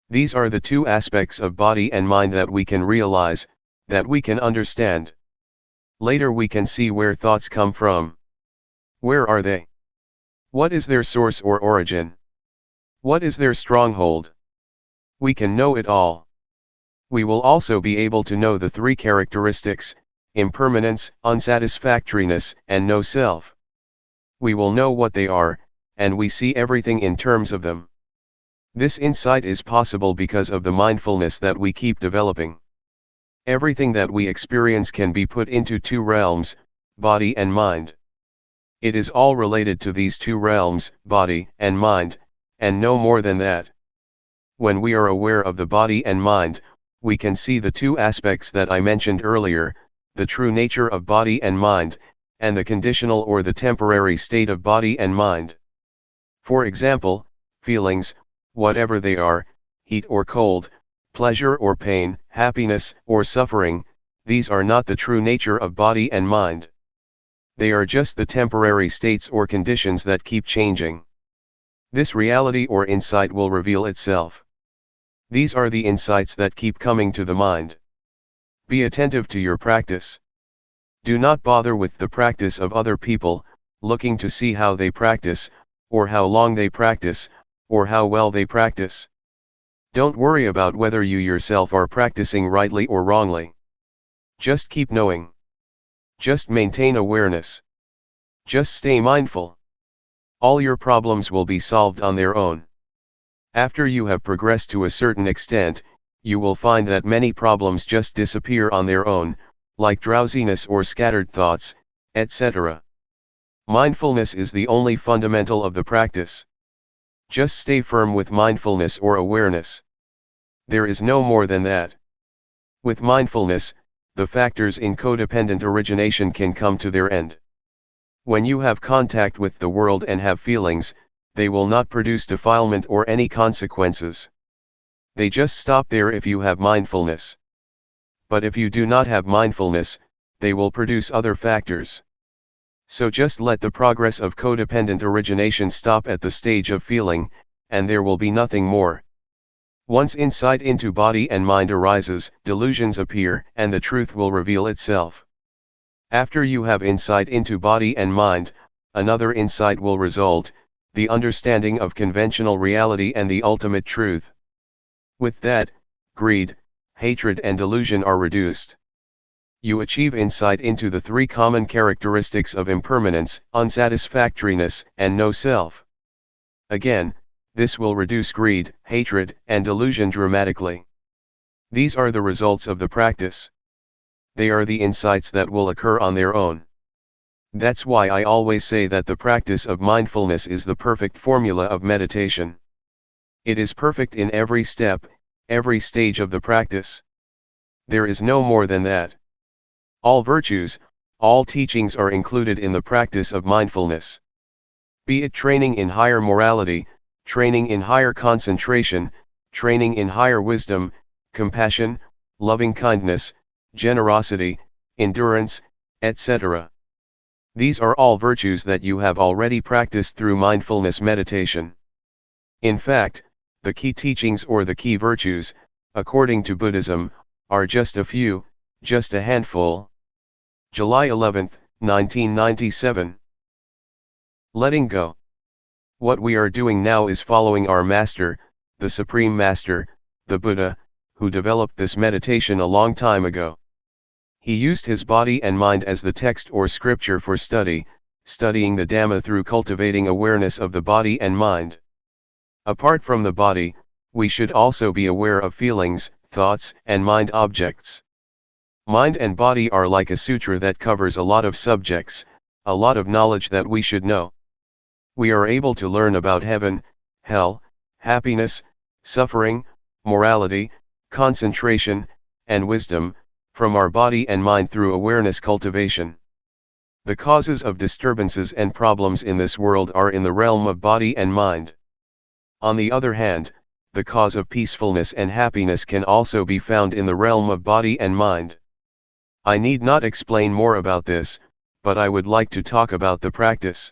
These are the two aspects of body and mind that we can realize, that we can understand. Later we can see where thoughts come from. Where are they? What is their source or origin? What is their stronghold? We can know it all. We will also be able to know the three characteristics, impermanence, unsatisfactoriness, and no self. We will know what they are, and we see everything in terms of them. This insight is possible because of the mindfulness that we keep developing. Everything that we experience can be put into two realms, body and mind. It is all related to these two realms, body and mind, and no more than that. When we are aware of the body and mind, we can see the two aspects that I mentioned earlier, the true nature of body and mind, and the conditional or the temporary state of body and mind. For example, feelings, whatever they are, heat or cold, pleasure or pain, happiness or suffering, these are not the true nature of body and mind. They are just the temporary states or conditions that keep changing. This reality or insight will reveal itself. These are the insights that keep coming to the mind. Be attentive to your practice. Do not bother with the practice of other people, looking to see how they practice, or how long they practice, or how well they practice. Don't worry about whether you yourself are practicing rightly or wrongly. Just keep knowing. Just maintain awareness. Just stay mindful. All your problems will be solved on their own. After you have progressed to a certain extent, you will find that many problems just disappear on their own, like drowsiness or scattered thoughts, etc. Mindfulness is the only fundamental of the practice. Just stay firm with mindfulness or awareness. There is no more than that. With mindfulness, the factors in codependent origination can come to their end. When you have contact with the world and have feelings, they will not produce defilement or any consequences. They just stop there if you have mindfulness. But if you do not have mindfulness, they will produce other factors. So just let the progress of codependent origination stop at the stage of feeling, and there will be nothing more. Once insight into body and mind arises, delusions appear, and the truth will reveal itself. After you have insight into body and mind, another insight will result, the understanding of conventional reality and the ultimate truth. With that, greed, hatred and delusion are reduced. You achieve insight into the three common characteristics of impermanence, unsatisfactoriness, and no self. Again, this will reduce greed, hatred, and delusion dramatically. These are the results of the practice. They are the insights that will occur on their own. That's why I always say that the practice of mindfulness is the perfect formula of meditation. It is perfect in every step, every stage of the practice. There is no more than that. All virtues, all teachings are included in the practice of mindfulness. Be it training in higher morality, training in higher concentration, training in higher wisdom, compassion, loving kindness, generosity, endurance, etc. These are all virtues that you have already practiced through mindfulness meditation. In fact, the key teachings or the key virtues, according to Buddhism, are just a few, just a handful. July 11, 1997. Letting go. What we are doing now is following our Master, the Supreme Master, the Buddha, who developed this meditation a long time ago. He used his body and mind as the text or scripture for studying the Dhamma through cultivating awareness of the body and mind. Apart from the body, we should also be aware of feelings, thoughts, and mind objects. Mind and body are like a sutra that covers a lot of subjects, a lot of knowledge that we should know. We are able to learn about heaven, hell, happiness, suffering, morality, concentration, and wisdom, from our body and mind through awareness cultivation. The causes of disturbances and problems in this world are in the realm of body and mind. On the other hand, the cause of peacefulness and happiness can also be found in the realm of body and mind. I need not explain more about this, but I would like to talk about the practice.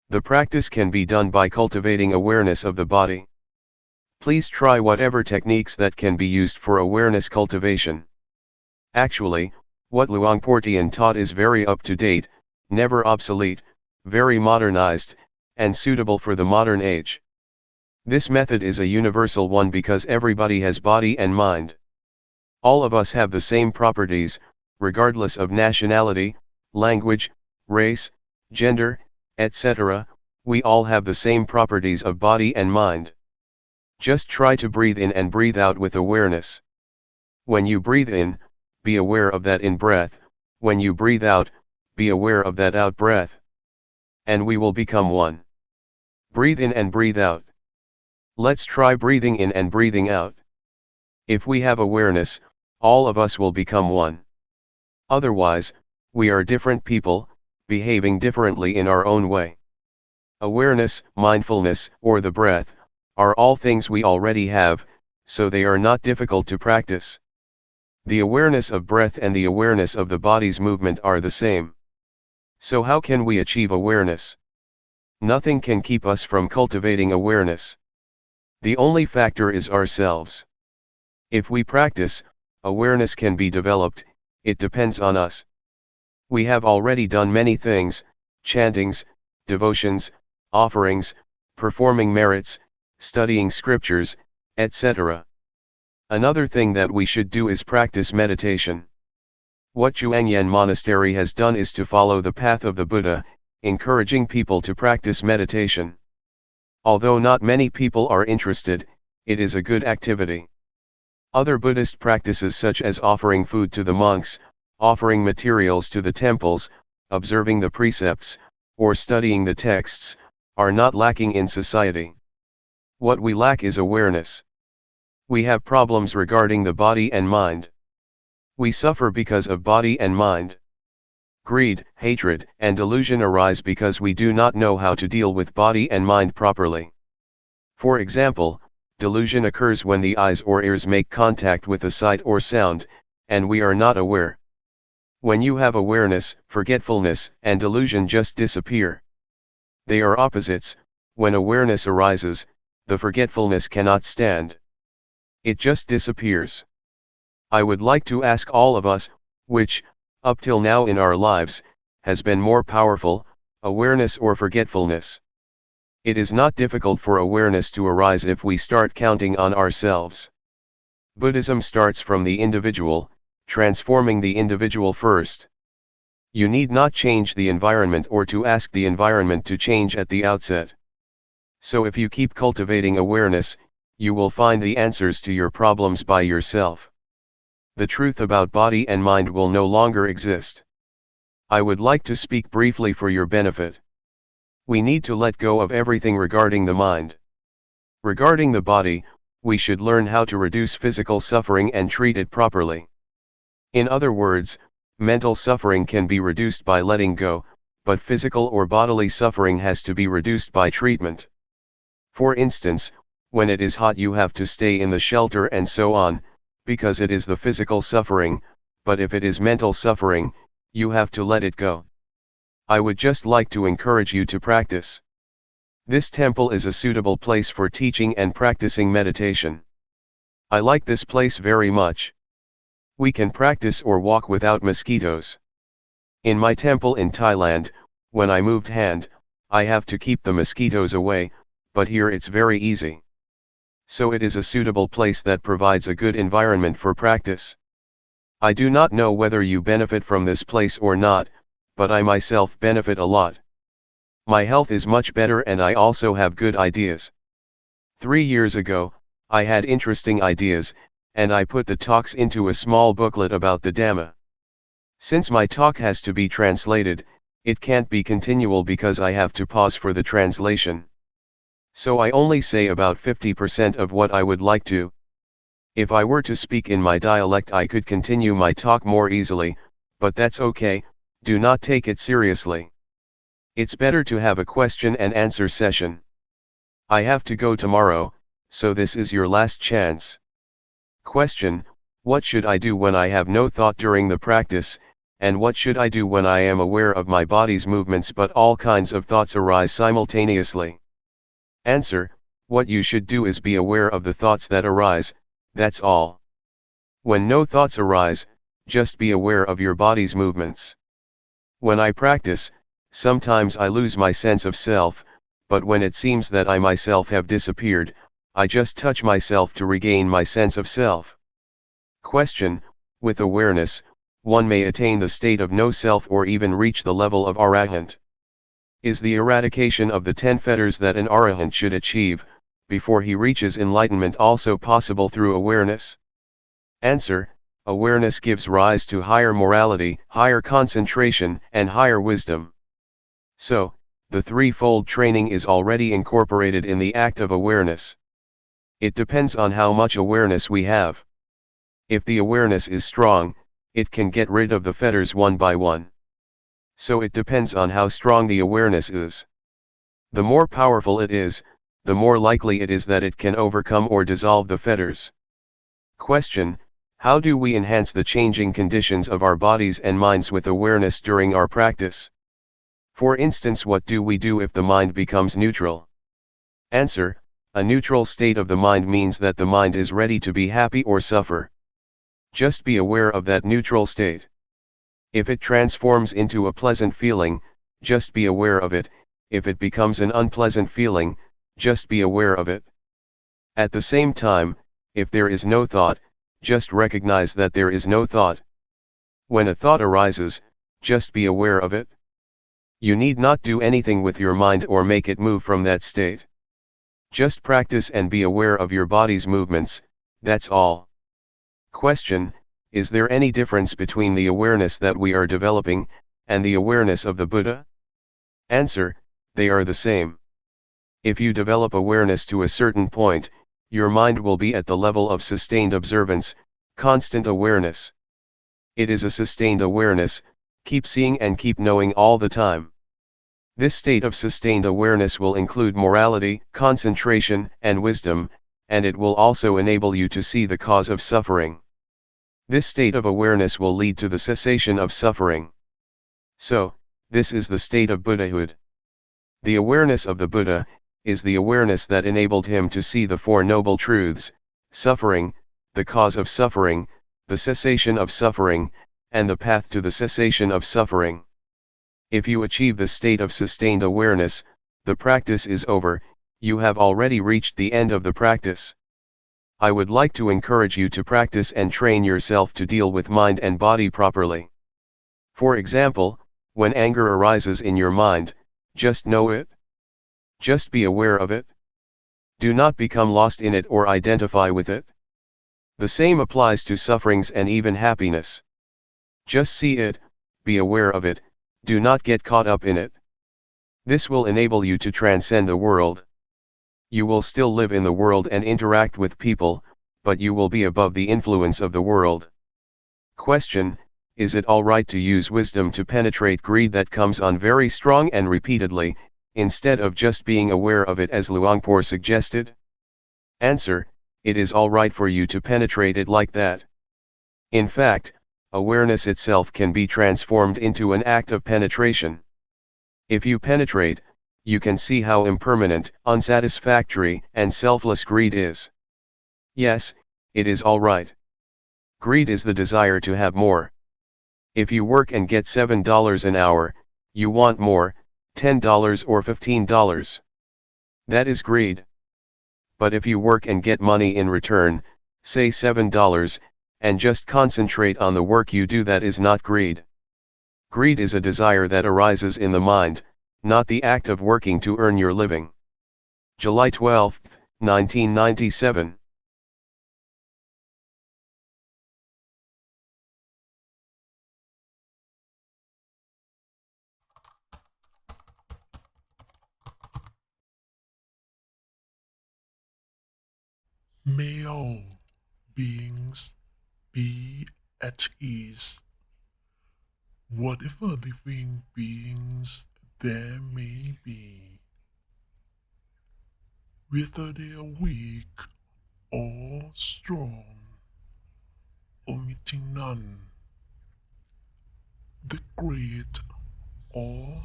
The practice can be done by cultivating awareness of the body. Please try whatever techniques that can be used for awareness cultivation. Actually, what Luangpor Teean taught is very up to date, never obsolete, very modernized, and suitable for the modern age. This method is a universal one because everybody has body and mind. All of us have the same properties, regardless of nationality, language, race, gender, etc. We all have the same properties of body and mind. Just try to breathe in and breathe out with awareness. When you breathe in, be aware of that in-breath, when you breathe out, be aware of that out-breath. And we will become one. Breathe in and breathe out. Let's try breathing in and breathing out. If we have awareness, all of us will become one. Otherwise, we are different people, behaving differently in our own way. Awareness, mindfulness, or the breath, are all things we already have, so they are not difficult to practice. The awareness of breath and the awareness of the body's movement are the same. So how can we achieve awareness? Nothing can keep us from cultivating awareness. The only factor is ourselves. If we practice, awareness can be developed, it depends on us. We have already done many things, chantings, devotions, offerings, performing merits, studying scriptures, etc. Another thing that we should do is practice meditation. What Zhuangyan Monastery has done is to follow the path of the Buddha, encouraging people to practice meditation. Although not many people are interested, it is a good activity. Other Buddhist practices such as offering food to the monks, offering materials to the temples, observing the precepts, or studying the texts, are not lacking in society. What we lack is awareness. We have problems regarding the body and mind. We suffer because of body and mind. Greed, hatred, and delusion arise because we do not know how to deal with body and mind properly. For example, delusion occurs when the eyes or ears make contact with a sight or sound, and we are not aware. When you have awareness, forgetfulness and delusion just disappear. They are opposites. When awareness arises, the forgetfulness cannot stand. It just disappears. I would like to ask all of us, which, up till now in our lives, has been more powerful, awareness or forgetfulness? It is not difficult for awareness to arise if we start counting on ourselves. Buddhism starts from the individual, transforming the individual first. You need not change the environment or to ask the environment to change at the outset. So if you keep cultivating awareness, you will find the answers to your problems by yourself. The truth about body and mind will no longer exist. I would like to speak briefly for your benefit. We need to let go of everything regarding the mind. Regarding the body, we should learn how to reduce physical suffering and treat it properly. In other words, mental suffering can be reduced by letting go, but physical or bodily suffering has to be reduced by treatment. For instance, when it is hot you have to stay in the shelter and so on, because it is the physical suffering, but if it is mental suffering, you have to let it go. I would just like to encourage you to practice. This temple is a suitable place for teaching and practicing meditation. I like this place very much. We can practice or walk without mosquitoes. In my temple in Thailand, when I moved hand, I have to keep the mosquitoes away, but here it's very easy. So it is a suitable place that provides a good environment for practice. I do not know whether you benefit from this place or not, but I myself benefit a lot. My health is much better and I also have good ideas. 3 years ago, I had interesting ideas, and I put the talks into a small booklet about the Dhamma. Since my talk has to be translated, it can't be continual because I have to pause for the translation. So I only say about 50% of what I would like to. If I were to speak in my dialect I could continue my talk more easily, but that's okay, do not take it seriously. It's better to have a question and answer session. I have to go tomorrow, so this is your last chance. Question: what should I do when I have no thought during the practice, and what should I do when I am aware of my body's movements but all kinds of thoughts arise simultaneously? Answer: what you should do is be aware of the thoughts that arise, that's all. When no thoughts arise, just be aware of your body's movements. When I practice, sometimes I lose my sense of self, but when it seems that I myself have disappeared, I just touch myself to regain my sense of self. Question: with awareness, one may attain the state of no self or even reach the level of arahant. Is the eradication of the 10 fetters that an arahant should achieve, before he reaches enlightenment also possible through awareness? Answer: awareness gives rise to higher morality, higher concentration, and higher wisdom. So, the threefold training is already incorporated in the act of awareness. It depends on how much awareness we have. If the awareness is strong, it can get rid of the fetters one by one. So it depends on how strong the awareness is. The more powerful it is, the more likely it is that it can overcome or dissolve the fetters. Question: how do we enhance the changing conditions of our bodies and minds with awareness during our practice? For instance, what do we do if the mind becomes neutral? Answer: a neutral state of the mind means that the mind is ready to be happy or suffer. Just be aware of that neutral state. If it transforms into a pleasant feeling, just be aware of it. If it becomes an unpleasant feeling, just be aware of it. At the same time, if there is no thought, just recognize that there is no thought. When a thought arises, just be aware of it. You need not do anything with your mind or make it move from that state. Just practice and be aware of your body's movements, that's all. Question: is there any difference between the awareness that we are developing, and the awareness of the Buddha? Answer: they are the same. If you develop awareness to a certain point, your mind will be at the level of sustained observance, constant awareness. It is a sustained awareness, keep seeing and keep knowing all the time. This state of sustained awareness will include morality, concentration, and wisdom, and it will also enable you to see the cause of suffering. This state of awareness will lead to the cessation of suffering. So, this is the state of Buddhahood. The awareness of the Buddha is the awareness that enabled him to see the Four Noble Truths: suffering, the cause of suffering, the cessation of suffering, and the path to the cessation of suffering. If you achieve the state of sustained awareness, the practice is over, you have already reached the end of the practice. I would like to encourage you to practice and train yourself to deal with mind and body properly. For example, when anger arises in your mind, just know it. Just be aware of it. Do not become lost in it or identify with it. The same applies to sufferings and even happiness. Just see it, be aware of it, do not get caught up in it. This will enable you to transcend the world. You will still live in the world and interact with people, but you will be above the influence of the world. Question: is it alright to use wisdom to penetrate greed that comes on very strong and repeatedly, instead of just being aware of it as Luangpor suggested? Answer: it is alright for you to penetrate it like that. In fact, awareness itself can be transformed into an act of penetration. If you penetrate, you can see how impermanent, unsatisfactory, and selfless greed is. Yes, it is alright. Greed is the desire to have more. If you work and get $7 an hour, you want more, $10 or $15. That is greed. But if you work and get money in return, say $7, and just concentrate on the work you do, that is not greed. Greed is a desire that arises in the mind, not the act of working to earn your living. July 12, 1997. May all beings be at ease. Whatever living beings there may be, whether they are weak or strong, omitting none, the great or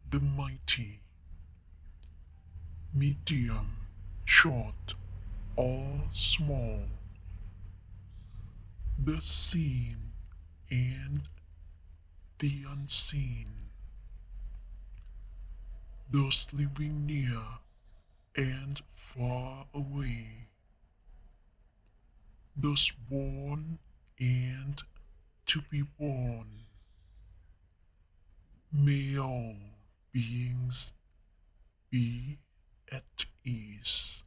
the mighty, medium, short or small, the seen and the unseen, those living near and far away, those born and to be born. May all beings be at ease.